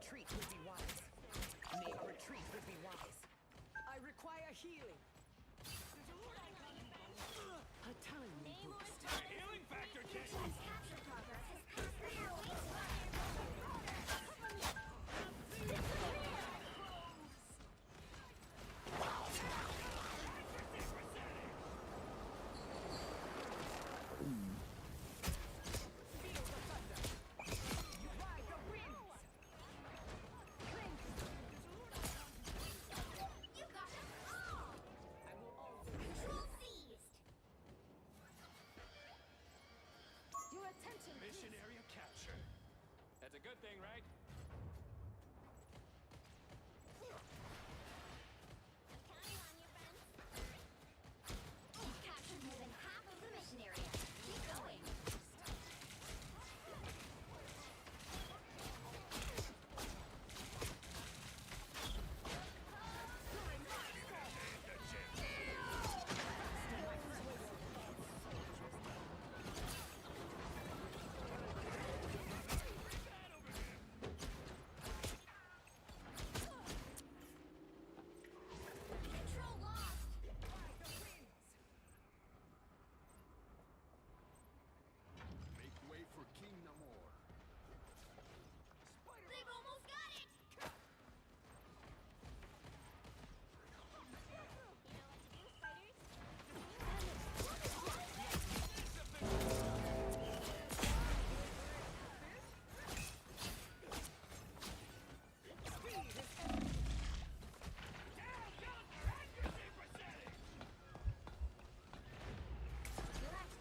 retreat would be wise. May a retreat would be wise. I require healing. A time boost. Healing factor kit. Capture progress has passed the halfway line. You got them all. Control seized. Your attention, Mission area capture. That's a good thing, right? I'm counting on you, friends. You've captured more than half of the mission area. Keep going. Control lost. Make way for King Namor. They've almost got it. You know what to do, fighters? Let's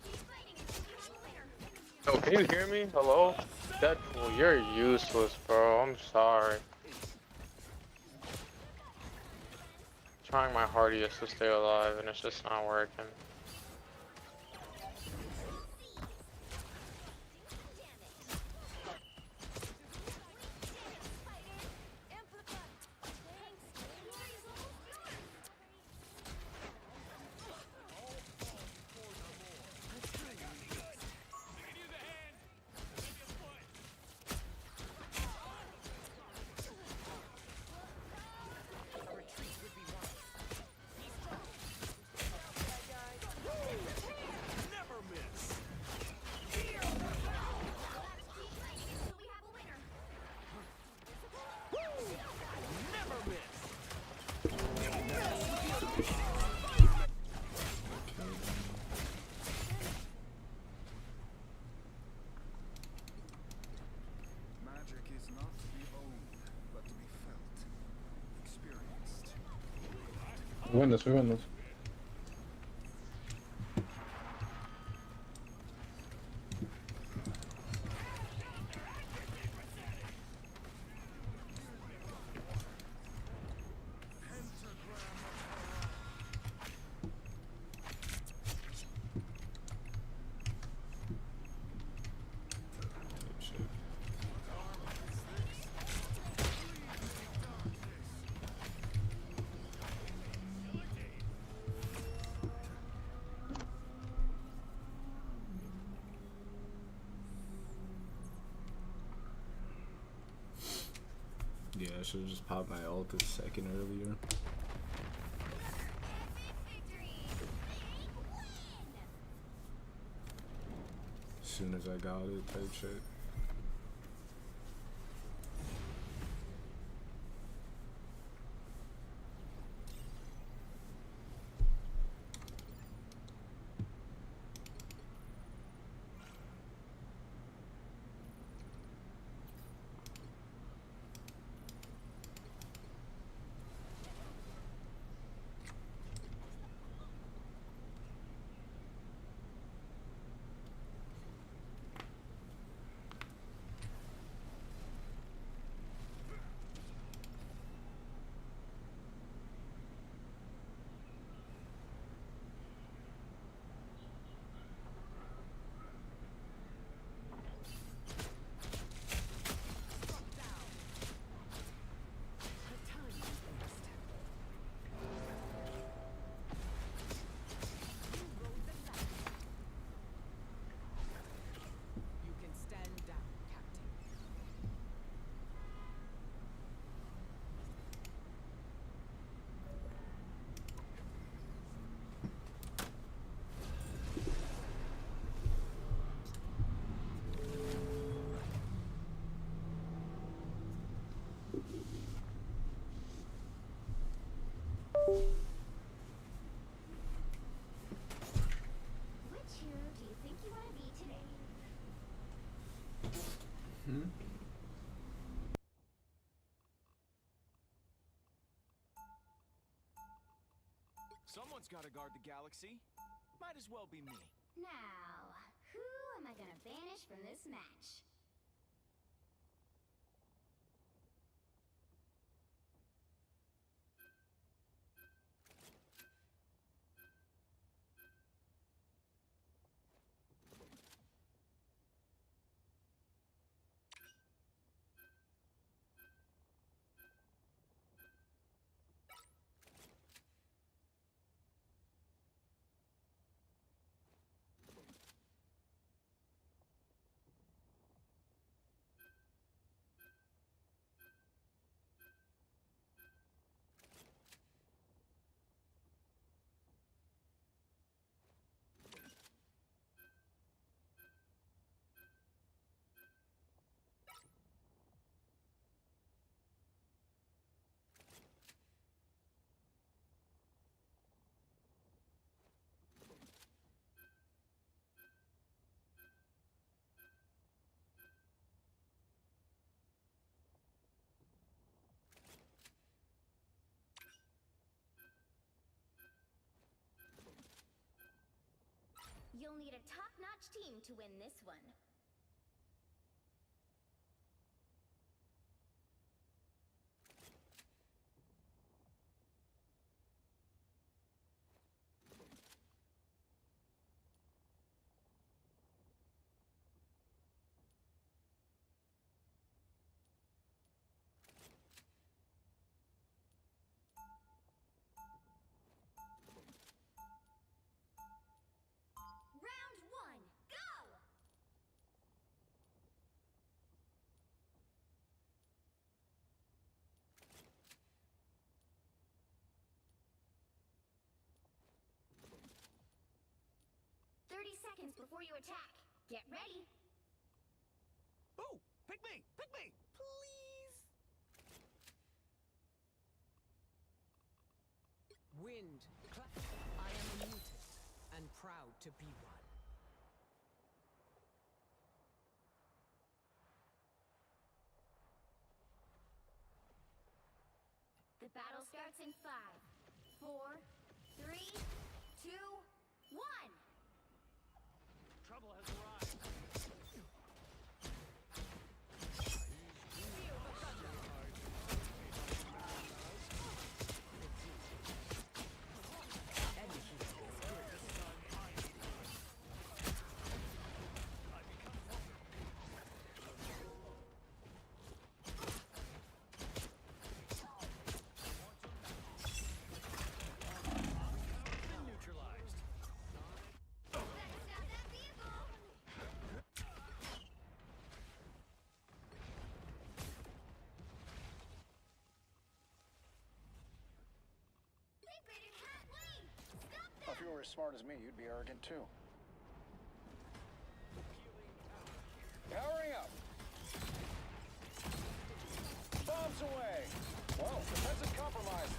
keep fighting until we have a winner. Yo, can you hear me? Hello? Deadpool, you're useless, bro. I'm sorry. Trying my hardest to stay alive, and it's just not working. a retreat would be wise. Never miss. Never miss. Magic is not to be owned, but to be felt, experienced. We win this, we win this. Yeah, I should have just popped my ult a second earlier. As soon as I got it, type shit. Someone's gotta guard the galaxy. Might as well be me. Now, who am I gonna banish from this match? You'll need a top-notch team to win this one. Round one, go! Seconds before you attack. Get ready. Ooh! Pick me! Pick me! Please! Wind, clap. I am a mutant, and proud to be one. The battle starts in 5, 4, 3, 2, 1. Trouble has arrived. Neutralized. Better stop that vehicle! Big-braided hat, wait! Stop that! If you were as smart as me, you'd be arrogant too. Powering up! Bombs away! Well, defense is compromised.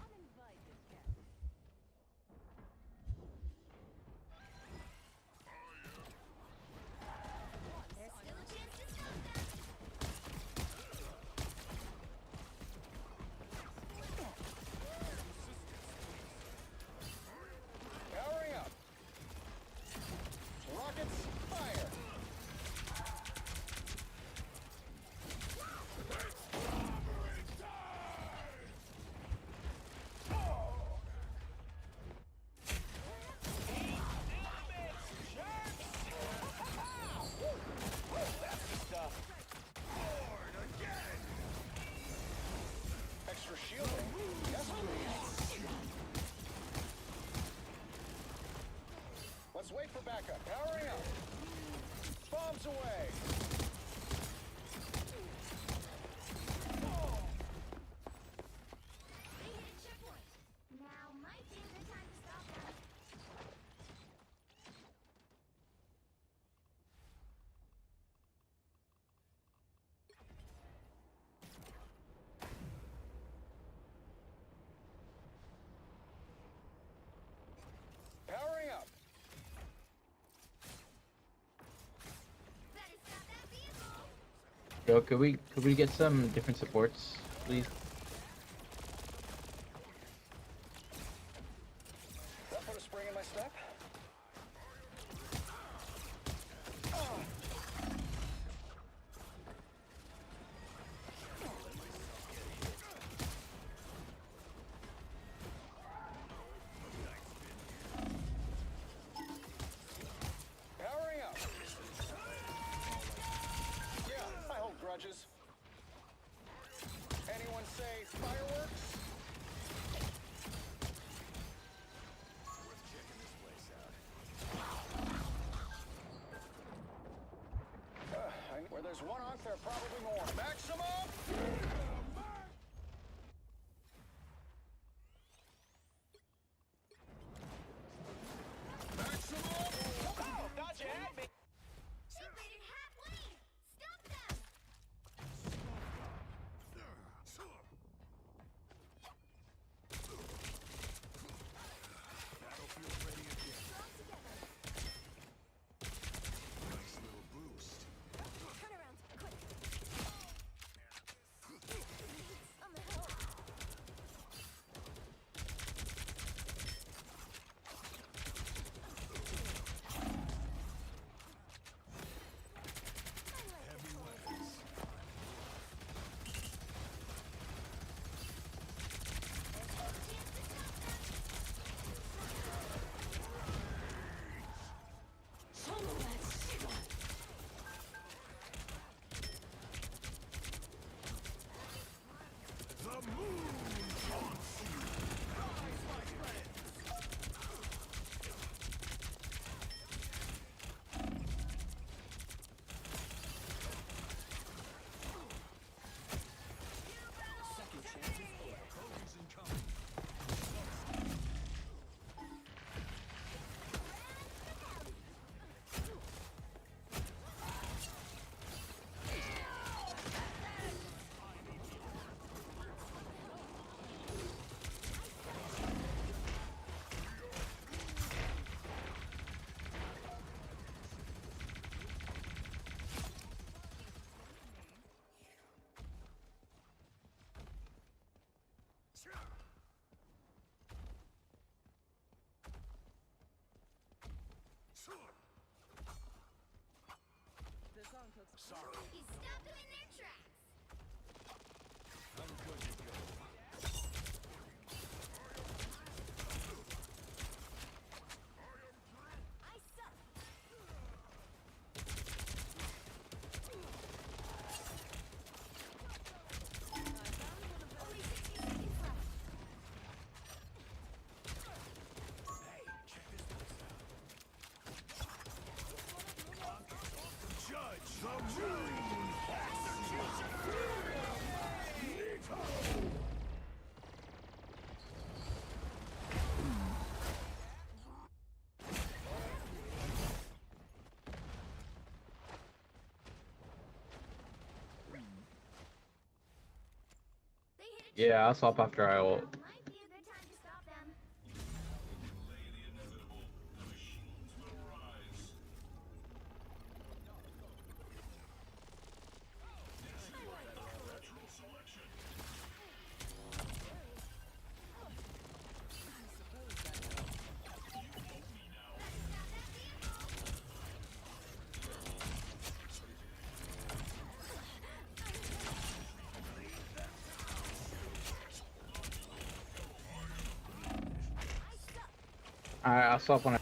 Uninvited guest. There's still a chance to stop them! Powering up! Rockets, fire! Extra shielding? Yes, please. Let's wait for backup. Powering up. Bombs away. They hit a checkpoint. Now might be a good time to stop them. Powering up. Better stop that Yo, could we get some different supports, please? That put a spring in my step. Powering up. Yeah, I hold grudges. Anyone say fireworks? Where there's one hunk, there are probably more. Maximum! Maximum! Oh, thought you had me! Separated halfway! Stop them! Turn around, quick! On the hill! You stopped them in their tracks! I suck! Only 60 seconds left! They hit a Yeah, I'll swap after I ult. might be a good time to stop them. Alright, I'll swap when I.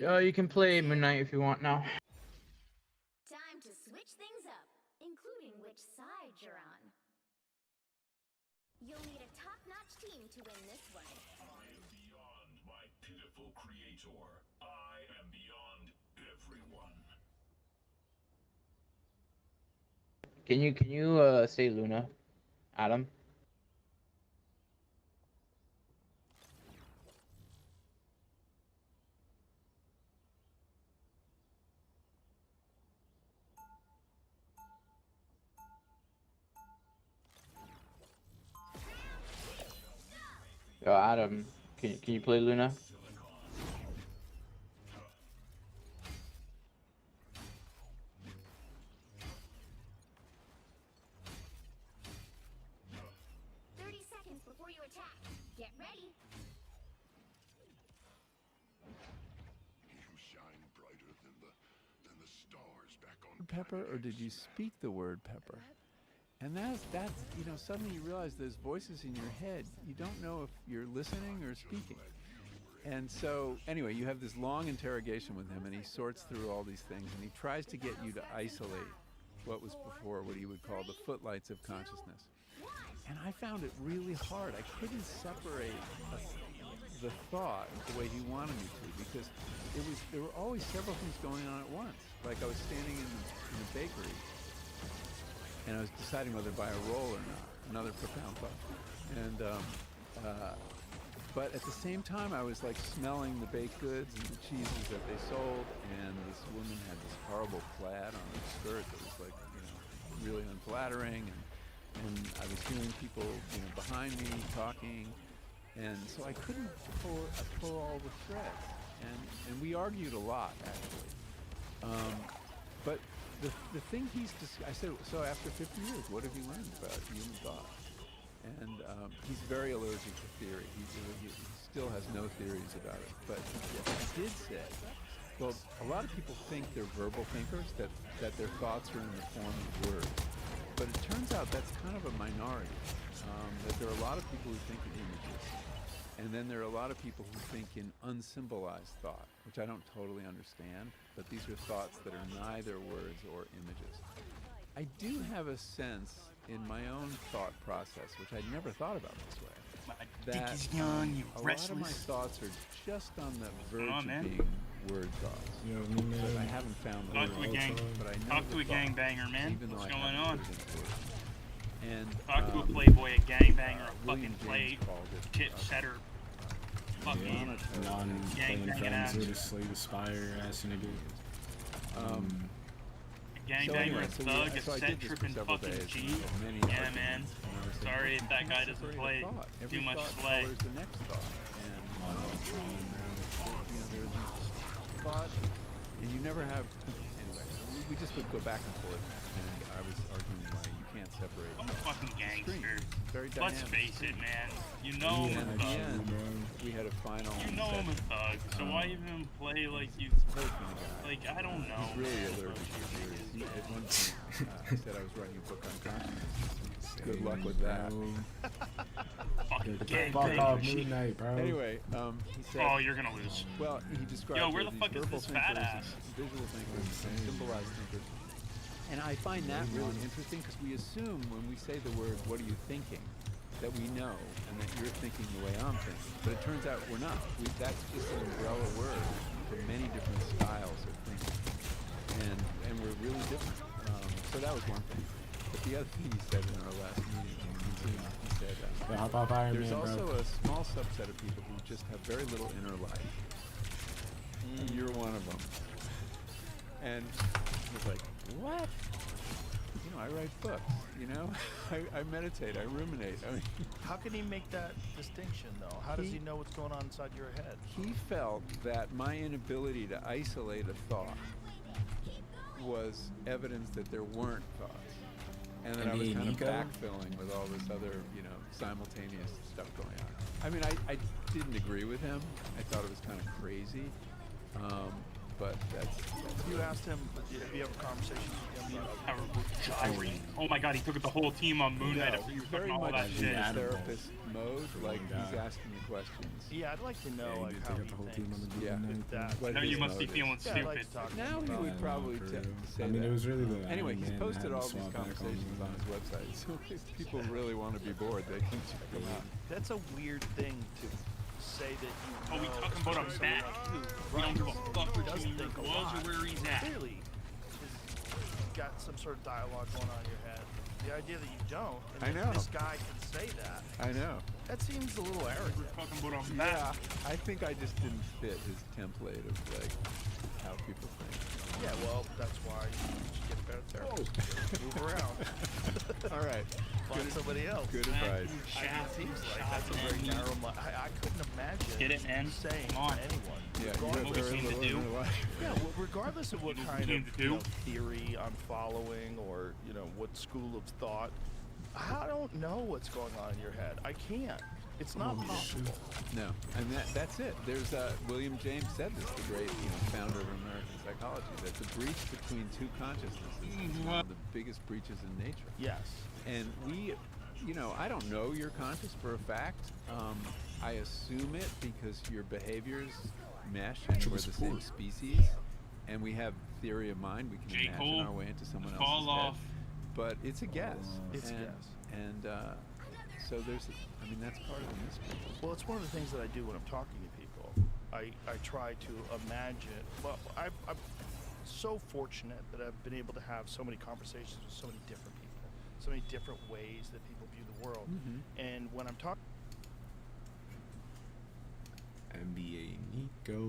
You can play Midnight if you want now. Time to switch things up, including which side you're on. You'll need a top-notch team to win this one. I am beyond my pitiful creator. I am beyond everyone. Can you say Luna, Adam? Yo, Adam, can you play Luna? 30 seconds before you attack. Get ready. You shine brighter than the stars back on Pepper, or did you speak the word pepper? And that's you know, suddenly you realize there's voices in your head. You don't know if you're listening or speaking. And so anyway, you have this long interrogation with him, and he sorts through all these things, and he tries to get you to isolate what was before what he would call the footlights of consciousness. And I found it really hard. I couldn't separate the thought the way he wanted me to, because there were always several things going on at once. Like I was standing in the bakery, and I was deciding whether to buy a roll or not. Another profound thought. And but at the same time, I was like smelling the baked goods and the cheeses that they sold, and this woman had this horrible plaid on her skirt that was like, you know, really unflattering, and I was hearing people, you know, behind me talking, and so I couldn't pull all the threads, and we argued a lot actually. But the thing I said, so after 50 years, what have you learned about human thought? And he's very allergic to theory. He still has no theories about it. But he did say, well, a lot of people think they're verbal thinkers, that their thoughts are in the form of words. But it turns out that's kind of a minority, that there are a lot of people who think in images. And then there are a lot of people who think in unsymbolized thought, which I don't totally understand, but these are thoughts that are neither words or images. I do have a sense in my own thought process, which I'd never thought about this way, that a lot of my thoughts are just on the verge of being word thoughts. You know what I mean, But I man? haven't found the Talk to a word, gang. but I know Talk the to a thought, gangbanger, man. even though What's I going haven't on? put it into words. And Talk to a playboy, a gangbanger, a William fucking play James called it, chit setter, fucking Non-playing gangbanging friends ass. or just slave aspire ass nigga. Gangbanger, a thug, a so I set did this for tripping several fucking days, G. and many Yeah, arguments, man. and I was Sorry thinking, if you that can't guy doesn't separate a play thought. Every too much thought slay. colors the next thought. And you know, there's these thoughts, and you never have. Anyway, we just would go back and forth, and I was arguing why you can't separate. I'm a fucking gangster. It's very Let's dynamic. face it, man. You know I'm a And at the thug. end, we had a final. You know I'm a session. thug. So why even play like you? Like I don't know. He's really allergic to theories. At one point, I said I was writing a book on consciousness. Good luck with that. Fucking Get the fuck off gangbanger. midnight, bro. Anyway, he said. Oh, you're gonna lose. Well, he described. Yo, where the these fuck is verbal this fat thinkers, ass? Visual thinkers, and symbolized thinkers. And I find that really interesting because we assume when we say the word, "What are you thinking?" that we know and that you're thinking the way I'm thinking. But it turns out we're not. That's just an umbrella word for many different styles of thinking, and we're really different. So that was one thing. But the other thing he said in our last meeting, he said, Hop off Iron there's Man, also bro. a small subset of people who just have very little inner life. And you're one of them. And I was like, what? You know, I write books, you know? I meditate, I ruminate. I mean, how can he make that distinction, though? How does he know what's going on inside your head? He felt that my inability to isolate a thought was evidence that there weren't thoughts. And then I was kind of backfilling with all this other, you know, simultaneous stuff going on. I mean, I didn't agree with him. I thought it was kind of crazy. but that's You asked him, have you have conversations with him about Terrible gyrating. Oh my god, he took the whole team on Moon Knight after he he's was very talking all much that in shit. therapist mode. Like he's asking the questions. Yeah, I'd like to know Yeah, like you how take he up the whole team thinks on the Yeah. with that. What Now his you must be mode feeling is. Yeah, I'd stupid. like to talk to him Now he about would it. probably For say real. that. I mean, it was really the Anyway, he's man posted that all had to these swap back conversations on his website, so if people really want to be bored, they can check them out. That's a weird thing to say that you know. Oh, we talking about him especially back. someone like you, We don't give a right, fuck who where does Jimmy think a was lot. or where he's at. Clearly, you've got some sort of dialogue going on in your head. The idea that you don't, and I that know. this guy can say that, I know. that seems a little arrogant. We're talking about him Yeah, back. I think I just didn't fit his template of like how people think. Yeah, well, that's why you should get a better therapist. Move around. All right. Find somebody else. Good advice. It seems like that's a very narrow mind. I couldn't imagine Get it, man? saying Come on. to anyone. Yeah, you regardless- have what we very came to little in do. your life. Yeah, well, regardless of what You kind came of to do. theory I'm following or what school of thought, I don't know what's going on in your head. I can't. It's not possible. No, and that's it. There's William James said this, the great founder of American psychology, that the breach between two consciousnesses is one of the biggest breaches in nature. Yes. And we, I don't know you're conscious for a fact. I assume it because your behaviors mesh and we're the same species, and we have theory of mind. We can J. imagine Cole, our way into someone else's fall head. off. But it's a guess. It's a and, guess. And so that's part of the mystery. Well, it's one of the things that I do when I'm talking to people. I try to imagine. Well, I'm so fortunate that I've been able to have so many conversations with so many different people, so many different ways that people view the world. And when I'm talking, NBA Nico.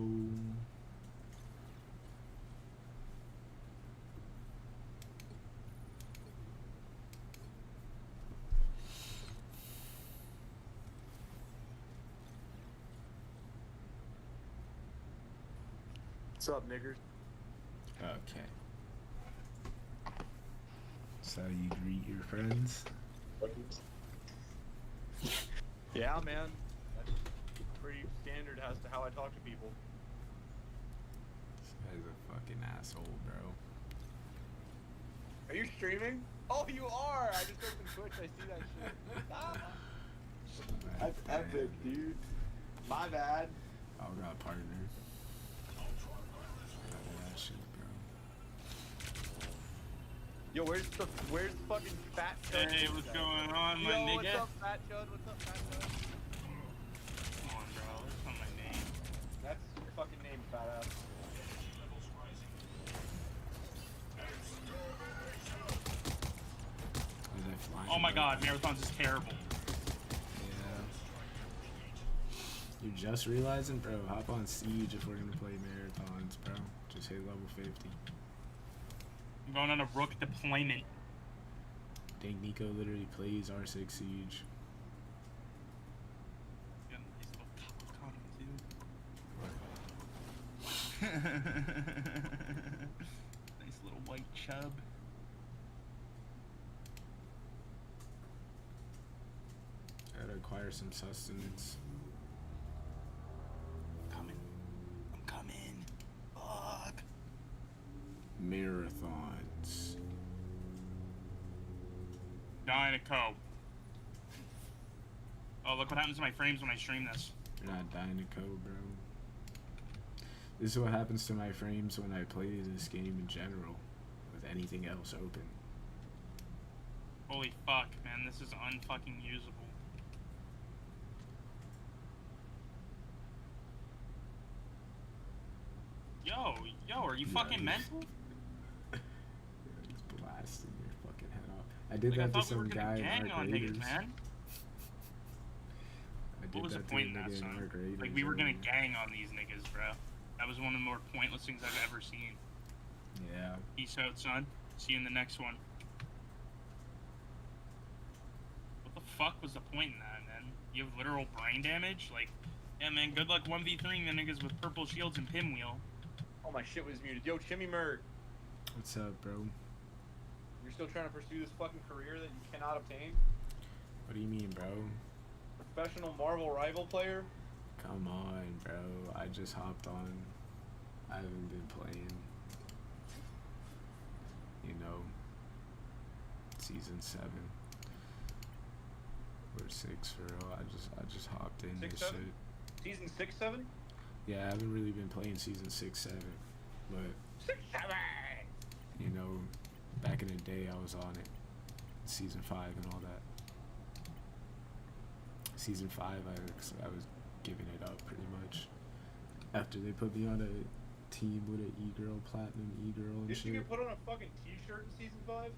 What's up, niggers? Okay. So you greet your friends? Yeah, man. That's pretty standard as to how I talk to people. This guy's a fucking asshole, bro. Are you streaming? Oh, you are! I just opened Twitch. I see that shit. That's epic, dude. My bad. Oh, got a partner. That shit, bro. Yo, where's the fucking fat chud? Hey, what's going on, my Yo, nigga? what's up, fat chud? What's up, fat chud? Come on, bro. That's not my name. That's your fucking name, fat ass. Was I flying Oh my low? god, marathons is terrible. Yeah. You're just realizing, bro, hop on Siege if we're gonna play marathons, bro. Just hit level 50. I'm going on a rook deployment. I think Nico literally plays R6 Siege. Got a nice little top comment, too. Nice little white chub. Gotta acquire some sustenance. Coming. I'm coming. Fuck. Marathons. Dynaco. Oh, look what happens to my frames when I stream this. You're not Dynaco, bro. This is what happens to my frames when I play this game in general, with anything else open. Holy fuck, man, this is unfucking usable. Yo, are you fucking mental? Just blasting your fucking head off. I did Like, I that to thought we were some gonna guy in gang Arc on Raiders. niggas, man. I did What was the that to point a in that, nigga in son? Arc Raiders Like, we were gonna earlier. gang on these niggas, bro. That was one of the more pointless things I've ever seen. Yeah. Peace out, son. See you in the next one. What the fuck was the point in that, man? You have literal brain damage? Like, yeah, man, good luck 1v3ing the niggas with purple shields and pinwheel. Oh, my shit was muted. Yo, xchimimerc. What's up, bro? You're still trying to pursue this fucking career that you cannot obtain? What do you mean, bro? Professional Marvel rival player? Come on, bro. I just hopped on. I haven't been playing. You know, season 7 or 6 for real. I just hopped in this shit. Season 6, 7? Yeah, I haven't really been playing season 6, 7, but 6, 7. you know, back in the day I was on it. Season 5 and all that. Season 5, I was giving it up pretty much. After they put me on a team with an E-girl, platinum E-girl and Did shit. you get put on a fucking t-shirt in season 5?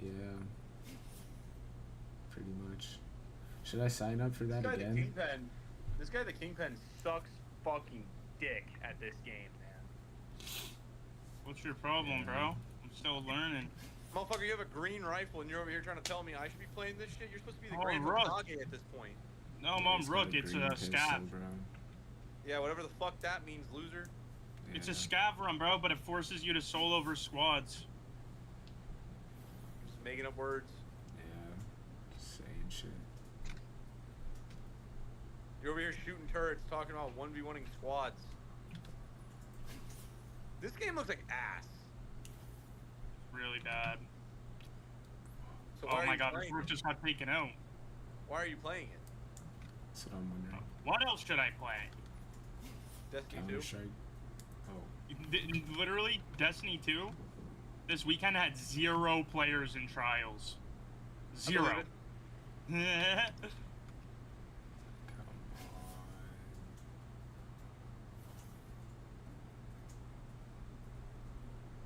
Yeah. Pretty much. Should I sign up for that again? This guy the Kingpin sucks fucking dick at this game, man. What's your problem, bro? I'm still learning. Motherfucker, you have a green rifle and you're over here trying to tell me I should be playing this shit? You're supposed to be the Oh, Grand Rook. Hokage at this point. No, Mom, Rook, it's a scav. Yeah, whatever the fuck that means, loser. It's a scav run, bro, but it forces you to solo versus squads. Just making up words. Yeah, saying shit. You're over here shooting turrets, talking about 1v1ing squads. This game looks like ass. Really bad. So Oh why my are you god, playing Rook it? just got taken out. Why are you playing it? That's what I'm wondering. What else should I play? Destiny 2? Counter-Strike. Oh. Literally, Destiny 2, this weekend had 0 players in trials. 0.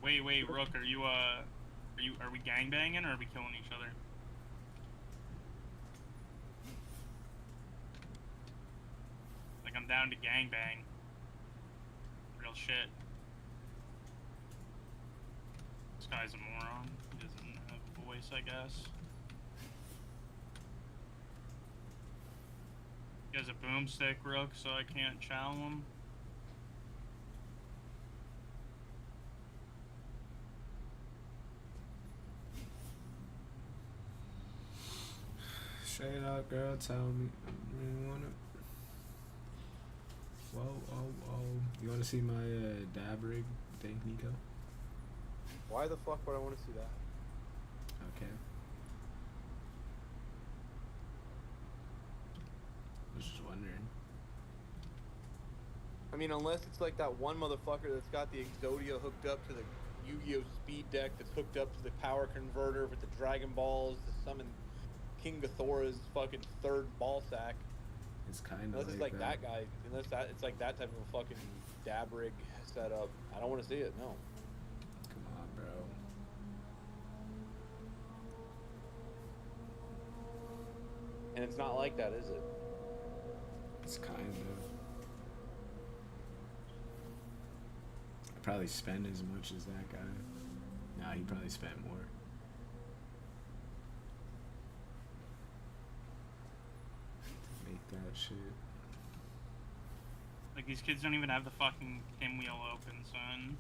Wait, Rook, are we gangbanging or are we killing each other? Like, I'm down to gangbang. Real shit. This guy's a moron. He doesn't have a voice, I guess. He has a boomstick, Rook, so I can't chow him. Straight up, girl, tell me. You wanna? Whoa. You wanna see my dab rig thing, Nico? Why the fuck would I want to see that? Okay. I was just wondering. I mean, unless it's like that one motherfucker that's got the Exodia hooked up to the Yu-Gi-Oh! Speed deck that's hooked up to the power converter with the Dragon Balls to summon King Gathora's fucking 3rd ball sack. It's kind of unless it's like that guy. Unless it's like that type of a fucking dab rig setup. I don't want to see it, no. Come on, bro. And it's not like that, is it? It's kind of. I probably spend as much as that guy. Nah, he probably spent more. To make that shit. Like, these kids don't even have the fucking pinwheel open, son.